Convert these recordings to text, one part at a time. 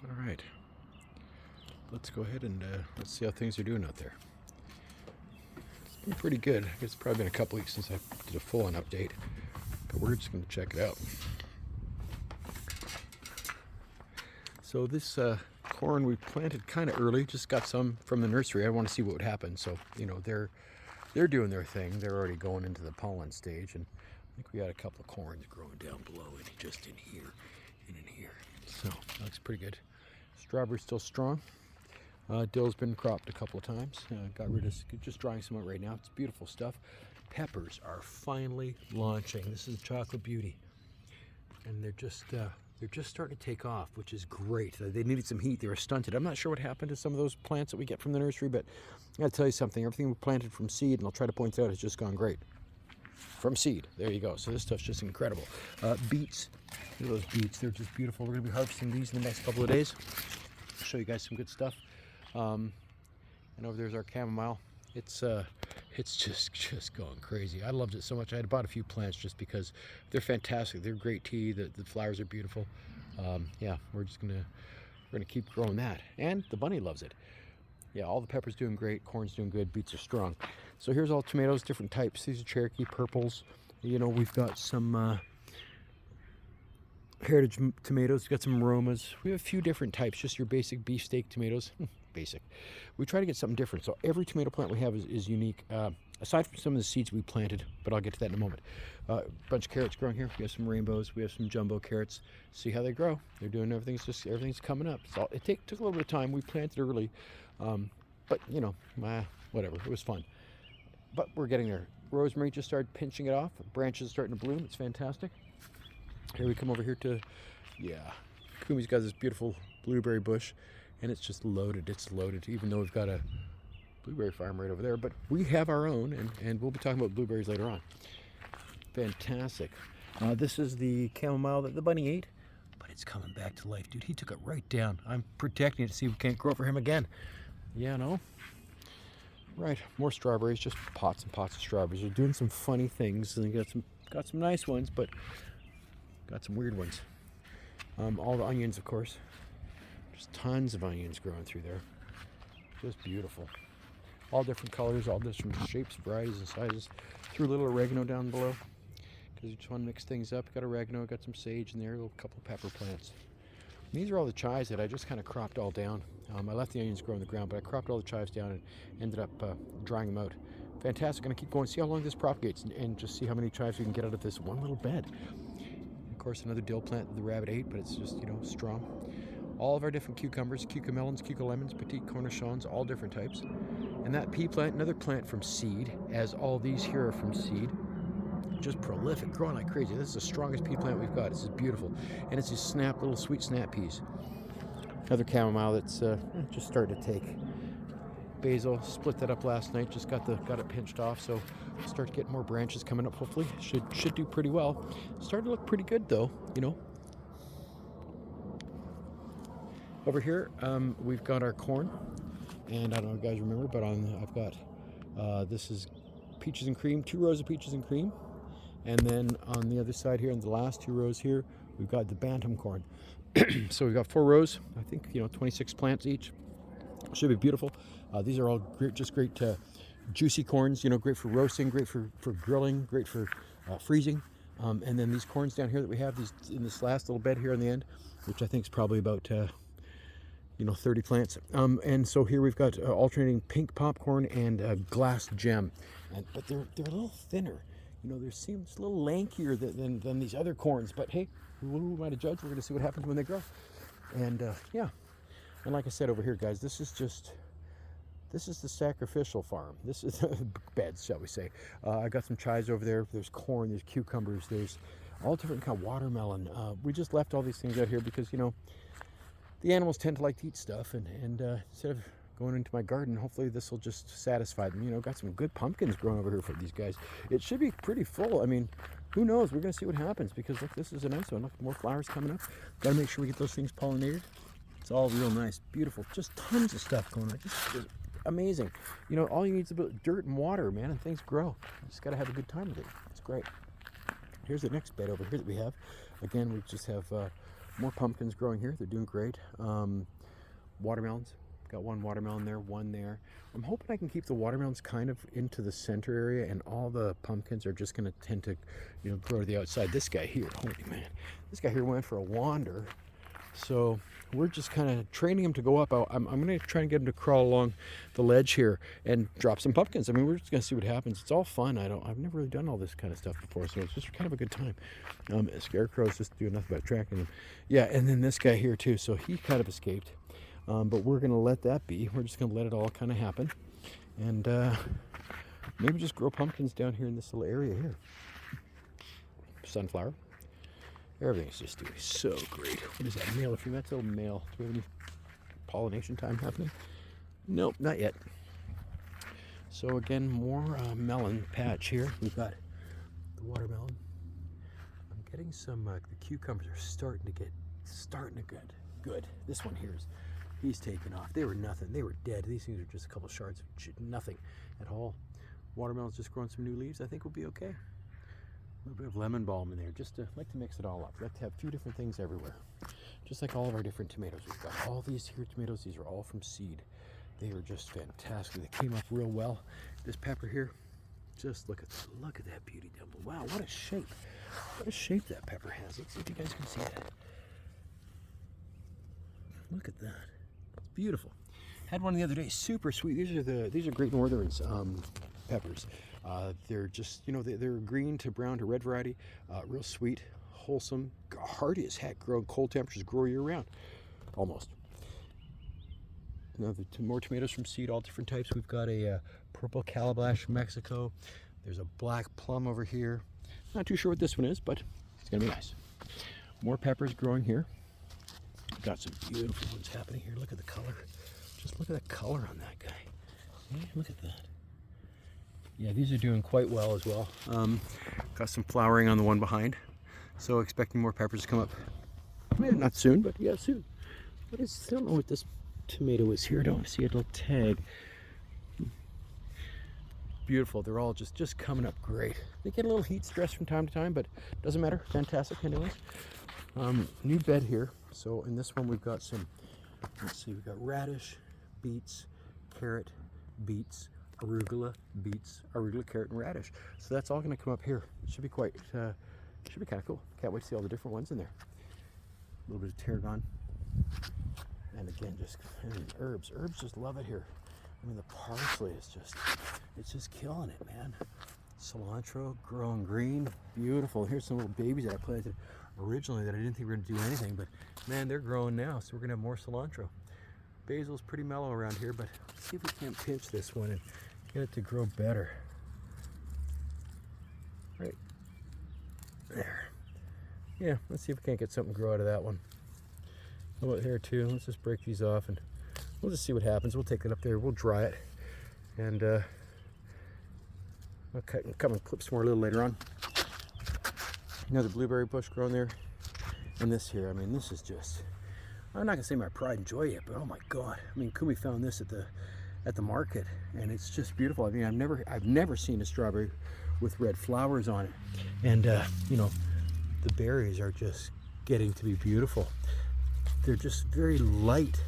All right, let's go ahead and let's see how things are doing out there. It's been pretty good. I guess it's probably been a couple weeks since I did a full-on update, but we're just going to check it out. So this corn we planted kind of early, just got some from the nursery. I want to see what would happen. So they're doing their thing. They're already going into the pollen stage, and I think we got a couple of corns growing down below and just in here and in here. So that looks pretty good. Strawberry's still strong. Dill's been cropped a couple of times. Got rid of, just drying some out right now. It's beautiful stuff. Peppers are finally launching. This is Chocolate Beauty, and they're just starting to take off, which is great. They needed some heat. They were stunted. I'm not sure what happened to some of those plants that we get from the nursery, but I gotta tell you something. Everything we planted from seed, and I'll try to point it out, has just gone great. From seed. There you go. So this stuff's just incredible. Beets. Look at those beets. They're just beautiful. We're going to be harvesting these in the next couple of days. I'll show you guys some good stuff. And over there's our chamomile. It's just going crazy. I loved it so much. I had bought a few plants just because they're fantastic. They're great tea. The flowers are beautiful. Yeah, we're gonna keep growing that. And the bunny loves it. Yeah, all the peppers doing great. Corn's doing good. Beets are strong. So here's all tomatoes, different types. These are Cherokee purples. We've got some heritage tomatoes. We've got some aromas. We have a few different types, just your basic beefsteak tomatoes. Basic. We try to get something different. So every tomato plant we have is unique, aside from some of the seeds we planted, but I'll get to that in a moment. A bunch of carrots growing here. We have some rainbows. We have some jumbo carrots. See how they grow. They're doing everything's coming up. So it took a little bit of time. We planted early, but whatever. It was fun. But we're getting there. Rosemary just started pinching it off. Branches are starting to bloom. It's fantastic. Here we come over here to, Kumi's got this beautiful blueberry bush, and it's just loaded. It's loaded, even though we've got a blueberry farm right over there. But we have our own, and we'll be talking about blueberries later on. Fantastic. This is the chamomile that the bunny ate, but it's coming back to life, dude. He took it right down. I'm protecting it to see if we can't grow for him again. Yeah, no? Right, more strawberries, just pots and pots of strawberries. They're doing some funny things, and they got some nice ones, but got some weird ones. All the onions, of course. Just tons of onions growing through there. Just beautiful. All different colors, all different shapes, varieties, and sizes. Threw a little oregano down below because you just want to mix things up. Got oregano, got some sage in there, a little couple of pepper plants. And these are all the chives that I just kind of cropped all down. I left the onions grow in the ground, but I cropped all the chives down and ended up drying them out. Fantastic. Going to keep going, see how long this propagates, and just see how many chives we can get out of this one little bed. Of course, another dill plant that the rabbit ate, but it's just, strong. All of our different cucumbers, cucamelons, cucalemons, petite cornichons, all different types. And that pea plant, another plant from seed, as all these here are from seed. Just prolific, growing like crazy. This is the strongest pea plant we've got. This is beautiful. And it's these little sweet snap peas. Another chamomile that's just starting to take. Basil, split that up last night, just got it pinched off, so we'll start to get more branches coming up, hopefully. Should do pretty well. Starting to look pretty good though, Over here, we've got our corn, and I don't know if you guys remember, but I've got, this is peaches and cream, 2 rows of peaches and cream, and then on the other side here, in the last 2 rows here, we've got the bantam corn. So we've got 4 rows, I think, 26 plants each. Should be beautiful. These are all great, just great juicy corns, great for roasting, great for grilling, great for freezing. And then these corns down here that we have, these in this last little bed here on the end, which I think is probably about 30 plants. And so here we've got alternating pink popcorn and glass gem, but they're a little thinner. They seem a little lankier than these other corns. But hey, who am I to judge? We're going to see what happens when they grow. And and like I said over here, guys, this is the sacrificial farm. This is beds, shall we say. I got some chives over there. There's corn, there's cucumbers, there's all different kind of watermelon. We just left all these things out here because, the animals tend to like to eat stuff. And instead of going into my garden, hopefully this will just satisfy them. Got some good pumpkins growing over here for these guys. It should be pretty full. I mean, who knows? We're going to see what happens because, look, this is a nice one. Look, more flowers coming up. Got to make sure we get those things pollinated. It's all real nice, beautiful, just tons of stuff going on. Just amazing. All you need is a bit of dirt and water, man, and things grow. You just got to have a good time with it. It's great. Here's the next bed over here that we have. Again, we just have More pumpkins growing here. They're doing great. Watermelons. Got one watermelon there, one there. I'm hoping I can keep the watermelons kind of into the center area, and all the pumpkins are just going to tend to, grow to the outside. This guy here, holy man, this guy here went for a wander. So we're just kind of training him to go up. I'm going to try and get him to crawl along the ledge here and drop some pumpkins. I mean, we're just going to see what happens. It's all fun. I've never really done all this kind of stuff before, so it's just kind of a good time. Scarecrow's just doing nothing but tracking him. Yeah, and then this guy here too. So he kind of escaped. But we're going to let that be. We're just going to let it all kind of happen. And maybe just grow pumpkins down here in this little area here. Sunflower. Everything's just doing so great. What is that, male or female? That's a little male. Do we have any pollination time happening? Nope, not yet. So again, more melon patch here. We've got the watermelon. I'm getting some, the cucumbers are starting to get good. This one here he's taken off. They were nothing. They were dead. These things are just a couple of shards of nothing at all. Watermelon's just growing some new leaves. I think we'll be okay. A little bit of lemon balm in there. Just to like to mix it all up. We like to have a few different things everywhere. Just like all of our different tomatoes. We've got all these here tomatoes. These are all from seed. They are just fantastic. They came up real well. This pepper here, just look at that beauty down below. Wow, what a shape. What a shape that pepper has. Let's see if you guys can see that. Look at that. It's beautiful. Had one the other day, super sweet. These are Great Northerns peppers. They're just, they're green to brown to red variety. Real sweet, wholesome, hardy as heck. Grow in cold temperatures, grow year round, almost. Now more tomatoes from seed, all different types. We've got a purple calabash from Mexico. There's a black plum over here. Not too sure what this one is, but it's gonna be nice. More peppers growing here. Got some beautiful ones happening here. Look at the color. Just look at the color on that guy. Yeah, look at that. Yeah, these are doing quite well as well. Got some flowering on the one behind. So expecting more peppers to come up. Maybe not soon, but yeah, soon. I don't know what this tomato is here. I don't see a little tag. Beautiful. They're all just coming up great. They get a little heat stress from time to time, but doesn't matter. Fantastic anyways. New bed here. So in this one we've got some, let's see, we've got radish, beets, carrot, beets, arugula, beets, arugula, carrot, and radish. So that's all going to come up here. It should be kind of cool. Can't wait to see all the different ones in there. A little bit of tarragon. And again, herbs. Herbs just love it here. I mean, the parsley is it's just killing it, man. Cilantro, growing green, beautiful. Here's some little babies that I planted originally that I didn't think were going to do anything, but man, they're growing now, so we're going to have more cilantro. Basil's pretty mellow around here, but let's see if we can't pinch this one and get it to grow better. Right there. Yeah, let's see if we can't get something to grow out of that one. How about here too? Let's just break these off and we'll just see what happens. We'll take it up there, we'll dry it, and I'll come and clip some more a little later on. Another blueberry bush growing there. And this here, I mean, this is just, I'm not gonna say my pride and joy yet, but oh my God. I mean, Kumi found this at the market, and it's just beautiful. I mean, I've never seen a strawberry with red flowers on it. And the berries are just getting to be beautiful. They're just very light.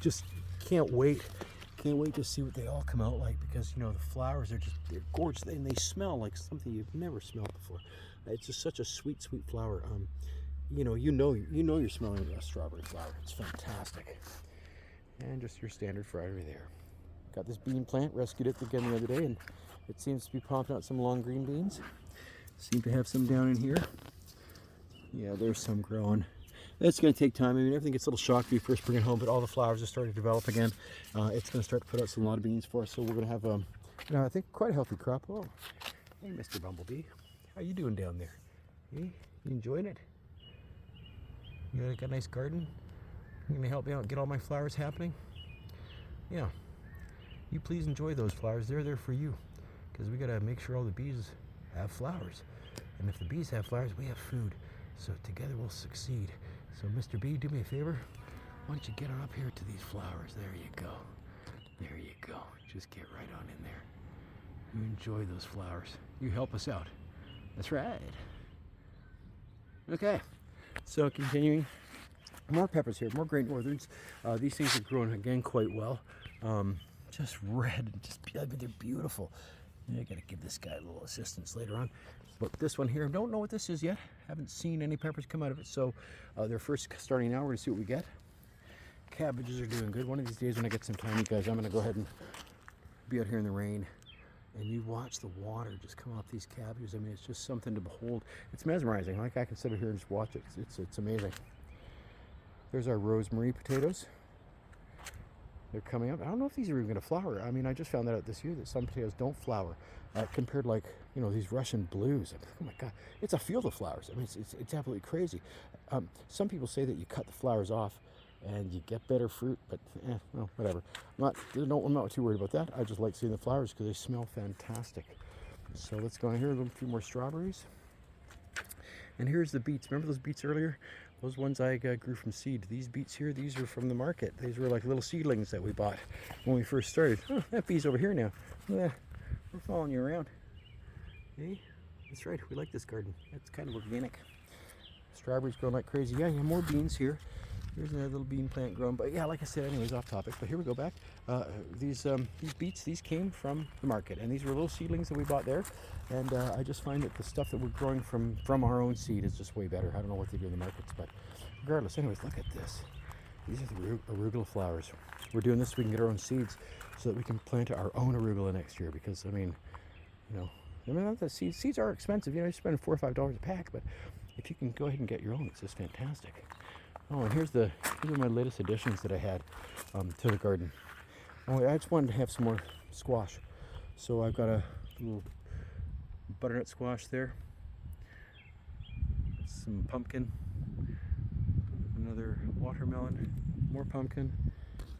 Just can't wait to see what they all come out like, because the flowers are they're gorgeous, and they smell like something you've never smelled before. It's just such a sweet flower. You know you're smelling a strawberry flower. It's fantastic. And just your standard Friday there. Got this bean plant, rescued it again the other day, and it seems to be pumping out some long green beans. Seem to have some down in here. Yeah, there's some growing. It's going to take time. I mean, everything gets a little shocked when you first bring it home, but all the flowers are starting to develop again. It's going to start to put out a lot of beans for us, so we're going to have, I think, quite a healthy crop. Oh, hey, Mr. Bumblebee. How you doing down there? Hey, you enjoying it? You got a nice garden? You going to help me out get all my flowers happening? Yeah. You please enjoy those flowers. They're there for you, because we got to make sure all the bees have flowers. And if the bees have flowers, we have food. So together we'll succeed. So Mr. Bee, do me a favor. Why don't you get on up here to these flowers? There you go. There you go. Just get right on in there. You enjoy those flowers. You help us out. That's right. Okay. So continuing, more peppers here, more Great Northerns. These things are growing again quite well. Just red, I mean, they're beautiful. I gotta give this guy a little assistance later on. But this one here, don't know what this is yet. Haven't seen any peppers come out of it. So they're first starting now. We're gonna see what we get. Cabbages are doing good. One of these days when I get some time, you guys, I'm gonna go ahead and be out here in the rain. And you watch the water just come off these cabbages. I mean, it's just something to behold. It's mesmerizing. Like, I can sit here and just watch it. It's amazing. There's our rosemary potatoes. They're coming up. I don't know if these are even going to flower. I mean, I just found that out this year that some potatoes don't flower compared to, like, you know, these Russian blues. Oh my God, it's a field of flowers. I mean, it's absolutely crazy. Some people say that you cut the flowers off and you get better fruit, but well, whatever. I'm not too worried about that. I just like seeing the flowers because they smell fantastic. So let's go in here, a few more strawberries. And here's the beets. Remember those beets earlier? Those ones I grew from seed. These beets here, these are from the market. These were like little seedlings that we bought when we first started. Oh, that bee's over here now. Yeah, we're following you around. Hey, that's right. We like this garden. It's kind of organic. Strawberries growing like crazy. Yeah, more beans here. Here's another little bean plant growing. But yeah, like I said, anyways, off topic. But here we go back. These beets, these came from the market, and these were little seedlings that we bought there. And I just find that the stuff that we're growing from our own seed is just way better. I don't know what they do in the markets, but regardless, anyways, look at this. These are the arugula flowers. We're doing this so we can get our own seeds, so that we can plant our own arugula next year. Because I mean, the seeds are expensive. You know, you spend $4 or $5 a pack, but if you can go ahead and get your own, it's just fantastic. Oh, and these are my latest additions that I had to the garden. Oh, I just wanted to have some more squash. So I've got a little butternut squash there. Some pumpkin. Another watermelon. More pumpkin.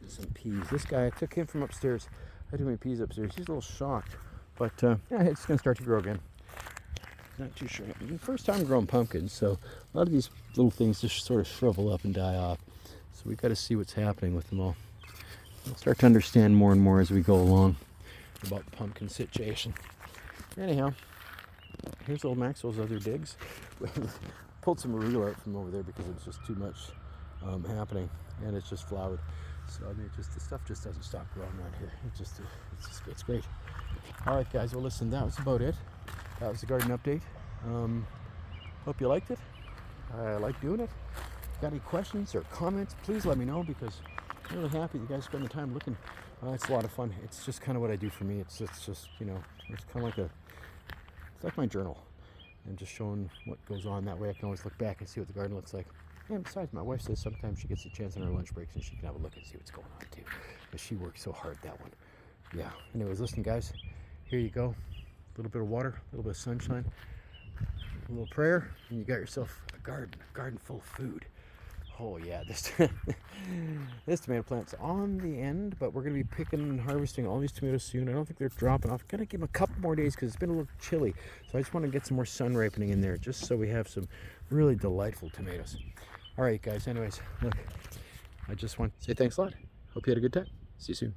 Some peas. This guy, I took him from upstairs. I had too many peas upstairs. He's a little shocked. But yeah, it's going to start to grow again. Not too sure. First time growing pumpkins, so a lot of these little things just sort of shrivel up and die off. So we've got to see what's happening with them all. We'll start to understand more and more as we go along about the pumpkin situation. Anyhow, here's old Maxwell's other digs. Pulled some arugula out from over there because it was just too much happening, and it's just flowered. So I mean, the stuff just doesn't stop growing around here. It's great. All right, guys. Well, listen, that was about it. That was the garden update. Hope you liked it. I like doing it. If you got any questions or comments, please let me know, because I'm really happy you guys spend the time looking. It's a lot of fun. It's just kind of what I do for me. It's just, you know, it's kind of like it's like my journal, and just showing what goes on. That way I can always look back and see what the garden looks like. And besides, my wife says sometimes she gets a chance on her lunch breaks and she can have a look and see what's going on too, because she works so hard, that one. Yeah. Anyways, listen, guys, here you go. A little bit of water, a little bit of sunshine, a little prayer, and you got yourself a garden full of food. Oh yeah, this tomato plant's on the end, but we're going to be picking and harvesting all these tomatoes soon. I don't think they're dropping off. Got to give them a couple more days because it's been a little chilly. So I just want to get some more sun ripening in there, just so we have some really delightful tomatoes. All right, guys, anyways, look, I just want to say thanks a lot. Hope you had a good time. See you soon.